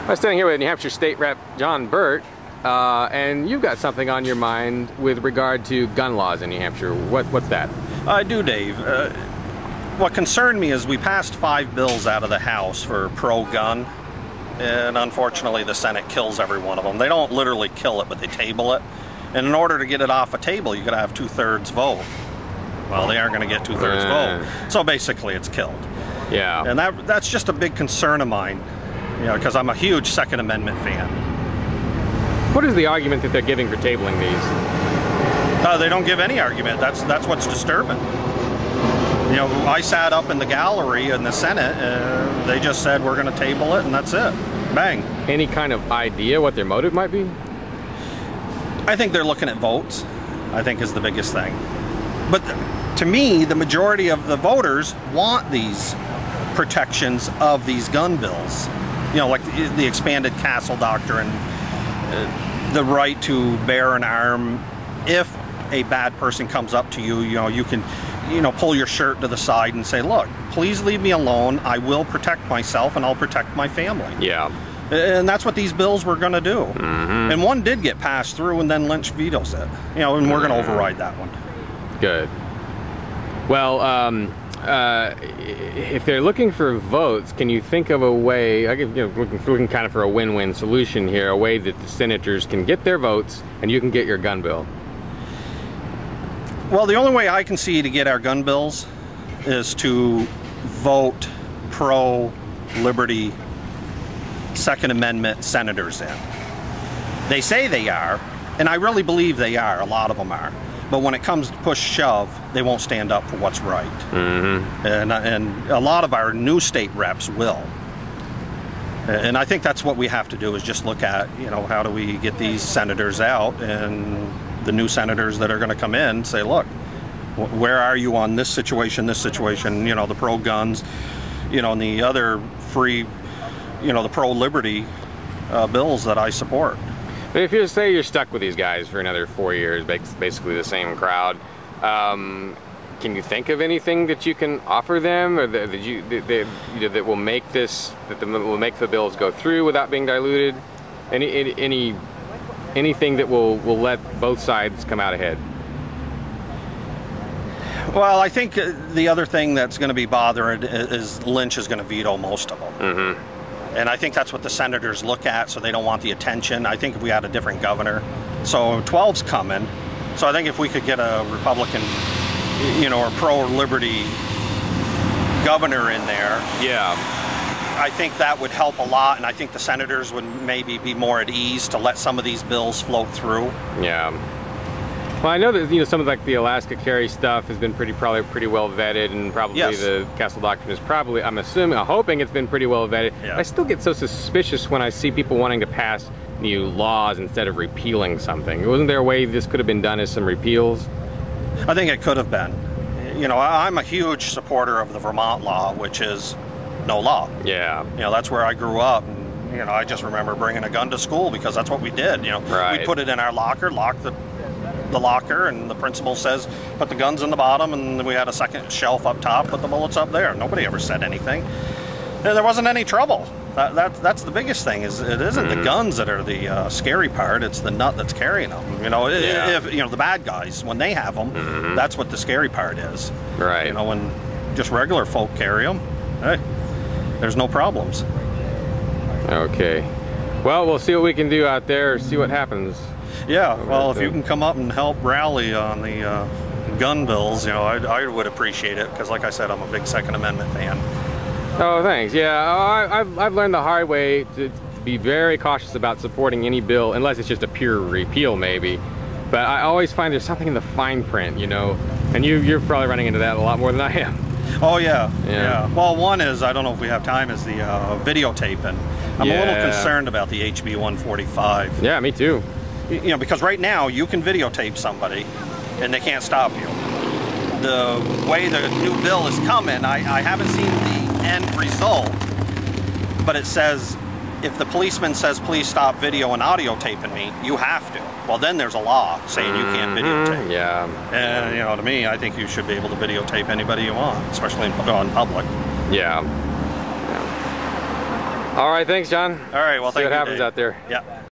I'm standing here with New Hampshire State Rep John Burt, and you've got something on your mind with regard to gun laws in New Hampshire. What's that? I do, Dave. What concerned me is we passed 5 bills out of the House for pro-gun, and unfortunately the Senate kills every one of them. They don't literally kill it, but they table it. And in order to get it off a table, you got to have 2/3 vote. Well, they aren't going to get 2/3 vote, so basically it's killed. Yeah. And that's just a big concern of mine, you know, because I'm a huge Second Amendment fan. What is the argument that they're giving for tabling these? They don't give any argument. That's what's disturbing. You know, I sat up in the gallery in the Senate, they just said we're going to table it, and that's it. Bang. Any kind of idea what their motive might be? I think they're looking at votes, I think is the biggest thing. But to me, the majority of the voters want these protections of these gun bills. You know, like the expanded castle doctrine, the right to bear an arm. If a bad person comes up to you, you know, you can, you know, pull your shirt to the side and say, look, please leave me alone. I will protect myself and I'll protect my family. Yeah. And that's what these bills were going to do. Mm-hmm. And one did get passed through, and then Lynch vetoes it. You know, and we're going to override that one. Good. Well, if they're looking for votes, can you think of a way, we're looking kind of for a win-win solution here, a way that the senators can get their votes and you can get your gun bill? Well, the only way I can see to get our gun bills is to vote pro-liberty Second Amendment senators in. They say they are, and I really believe they are, a lot of them are. But when it comes to push shove, they won't stand up for what's right. Mm-hmm. And a lot of our new state reps will. And I think that's what we have to do, is just look at, you know, how do we get these senators out, and the new senators that are going to come in say, look, where are you on this situation, you know, the pro-guns, you know, and the other free, you know, the pro-liberty bills that I support. But if you say you're stuck with these guys for another 4 years, basically the same crowd, can you think of anything that you can offer them, or that will make will make the bills go through without being diluted? Anything that will let both sides come out ahead? Well, I think the other thing that's going to be bothering is Lynch is going to veto most of them. Mm-hmm. And I think that's what the senators look at, so they don't want the attention. I think if we had a different governor, so 12's coming. So I think if we could get a Republican, you know, or pro-liberty governor in there, yeah, I think that would help a lot. And I think the senators would maybe be more at ease to let some of these bills float through. Yeah. Well, I know that, you know, some of like the Alaska carry stuff has been probably pretty well vetted, and probably yes. The Castle Doctrine is probably, I'm hoping it's been pretty well vetted. Yeah. I still get so suspicious when I see people wanting to pass new laws instead of repealing something. Wasn't there a way this could have been done as some repeals? I think it could have been. You know, I'm a huge supporter of the Vermont law, which is no law. Yeah. You know, that's where I grew up. And, you know, I just remember bringing a gun to school because that's what we did. You know, right. We put it in our locker, locked the locker, and the principal says put the guns in the bottom, and we had a second shelf up top, put the bullets up there. Nobody ever said anything, and there wasn't any trouble. That's the biggest thing, is it isn't the guns that are the scary part, it's the nut that's carrying them. You know, yeah. If you know, the bad guys, when they have them, that's what the scary part is. Right. You know, when just regular folk carry them, hey, there's no problems. Okay. Well, we'll see what we can do out there, see what happens. Yeah, well, if you can come up and help rally on the gun bills, you know, I would appreciate it, because like I said, I'm a big Second Amendment fan. Oh, thanks. Yeah, I've learned the hard way to be very cautious about supporting any bill, unless it's just a pure repeal maybe. But I always find there's something in the fine print, you know, and you're probably running into that a lot more than I am. Oh, yeah. Well, one is, I don't know if we have time, is the videotaping. I'm a little concerned about the HB 145. Yeah, me too. You know, because right now you can videotape somebody and they can't stop you. The way the new bill is coming, I haven't seen the end result, but it says if the policeman says please stop video and audio taping me, you have to. Well, then there's a law saying you can't videotape. Yeah. And you know, to me, I think you should be able to videotape anybody you want, especially on public. Yeah. All right, thanks, John. All right, well, See thank what you, happens Dave. out there. Yeah.